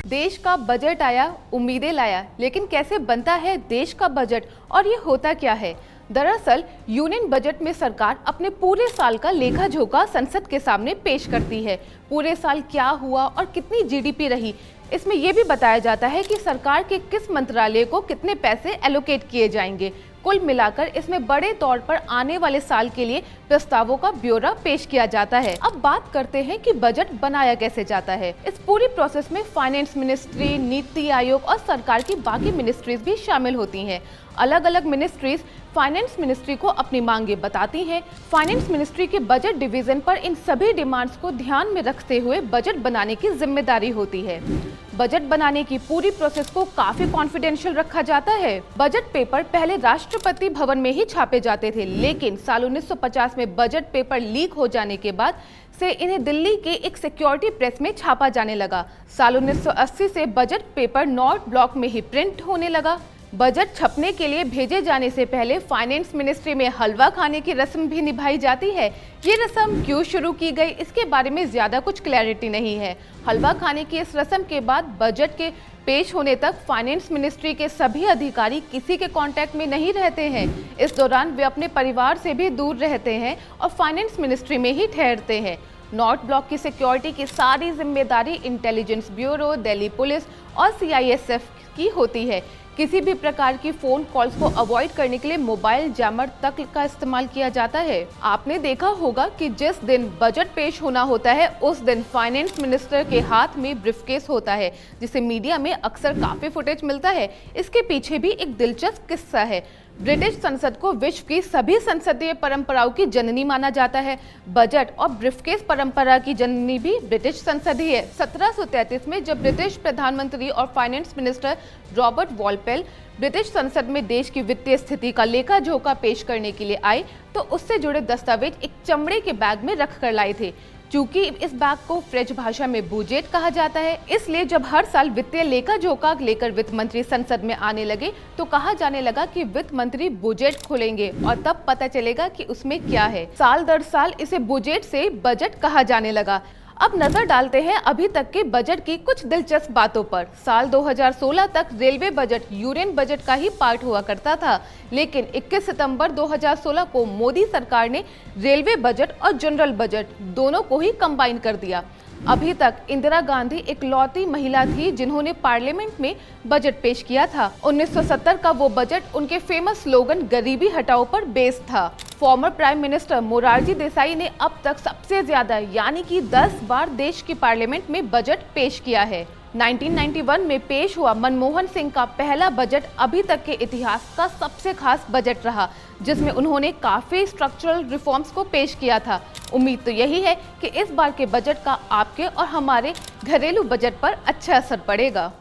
देश का बजट आया, उम्मीदें लाया, लेकिन कैसे बनता है देश का बजट और ये होता क्या है? दरअसल यूनियन बजट में सरकार अपने पूरे साल का लेखा जोखा संसद के सामने पेश करती है। पूरे साल क्या हुआ और कितनी जीडीपी रही, इसमें यह भी बताया जाता है कि सरकार के किस मंत्रालय को कितने पैसे एलोकेट किए जाएंगे। कुल मिलाकर इसमें बड़े तौर पर आने वाले साल के लिए प्रस्तावों का ब्यौरा पेश किया जाता है। अब बात करते हैं कि बजट बनाया कैसे जाता है। इस पूरी प्रोसेस में फाइनेंस मिनिस्ट्री, नीति आयोग और सरकार की बाकी मिनिस्ट्रीज भी शामिल होती हैं। अलग अलग मिनिस्ट्रीज फाइनेंस मिनिस्ट्री को अपनी मांगे बताती हैं। फाइनेंस मिनिस्ट्री के बजट डिवीजन पर इन सभी डिमांड्स को ध्यान में रखते हुए बजट बनाने की जिम्मेदारी होती है। बजट बनाने की पूरी प्रोसेस को काफी कॉन्फिडेंशियल रखा जाता है। बजट पेपर पहले राष्ट्रपति भवन में ही छापे जाते थे, लेकिन साल 1950 में बजट पेपर लीक हो जाने के बाद से इन्हें दिल्ली के एक सिक्योरिटी प्रेस में छापा जाने लगा। साल 1980 से बजट पेपर नॉर्थ ब्लॉक में ही प्रिंट होने लगा। बजट छपने के लिए भेजे जाने से पहले फाइनेंस मिनिस्ट्री में हलवा खाने की रस्म भी निभाई जाती है। ये रस्म क्यों शुरू की गई, इसके बारे में ज्यादा कुछ क्लैरिटी नहीं है। हलवा खाने की इस रस्म के बाद बजट के पेश होने तक फाइनेंस मिनिस्ट्री के सभी अधिकारी किसी के कांटेक्ट में नहीं रहते हैं। इस दौरान वे अपने परिवार से भी दूर रहते हैं और फाइनेंस मिनिस्ट्री में ही ठहरते हैं। नॉर्थ ब्लॉक की सिक्योरिटी की सारी जिम्मेदारी इंटेलिजेंस ब्यूरो, दिल्ली पुलिस और सीआईएसएफ की होती है। किसी भी प्रकार की फोन कॉल्स को अवॉइड करने के लिए मोबाइल जैमर तक का इस्तेमाल किया जाता है। आपने देखा होगा कि जिस दिन बजट पेश होना होता है उस दिन फाइनेंस मिनिस्टर के हाथ में ब्रीफकेस होता है, जिसे मीडिया में अक्सर काफी फुटेज मिलता है। इसके पीछे भी एक दिलचस्प किस्सा है। ब्रिटिश संसद को विश्व की सभी संसदीय परंपराओं की जननी माना जाता है। बजट और ब्रीफकेस परंपरा की जननी भी ब्रिटिश संसद ही है। 1733 में जब ब्रिटिश प्रधानमंत्री और फाइनेंस मिनिस्टर रॉबर्ट वॉलपेल ब्रिटिश संसद में देश की वित्तीय स्थिति का लेखा जोखा पेश करने के लिए आए, तो उससे जुड़े दस्तावेज एक चमड़े के बैग में रख कर लाए थे। चूंकि इस बैग को फ्रेंच भाषा में बुजेट कहा जाता है, इसलिए जब हर साल वित्तीय लेखा जोखा लेकर वित्त मंत्री संसद में आने लगे तो कहा जाने लगा कि वित्त मंत्री बुजेट खोलेंगे और तब पता चलेगा कि उसमें क्या है। साल दर साल इसे बुजेट से बजट कहा जाने लगा। अब नजर डालते हैं अभी तक के बजट की कुछ दिलचस्प बातों पर। साल 2016 तक रेलवे बजट यूनियन बजट का ही पार्ट हुआ करता था, लेकिन 21 सितंबर 2016 को मोदी सरकार ने रेलवे बजट और जनरल बजट दोनों को ही कंबाइन कर दिया। अभी तक इंदिरा गांधी इकलौती महिला थी जिन्होंने पार्लियामेंट में बजट पेश किया था। 1970 का वो बजट उनके फेमस स्लोगन गरीबी हटाओ पर बेस्ड था। Former prime minister Morarji Desai ने अब तक सबसे ज्यादा यानी कि 10 बार देश की पार्लियामेंट में बजट पेश किया है। 1991 में पेश हुआ मनमोहन सिंह का पहला बजट अभी तक के इतिहास का सबसे खास बजट रहा, जिसमें उन्होंने काफी स्ट्रक्चरल रिफॉर्म्स को पेश किया था। उम्मीद तो यही है कि इस बार के बजट का आपके और हमारे घरेलू बजट पर अच्छा असर पड़ेगा।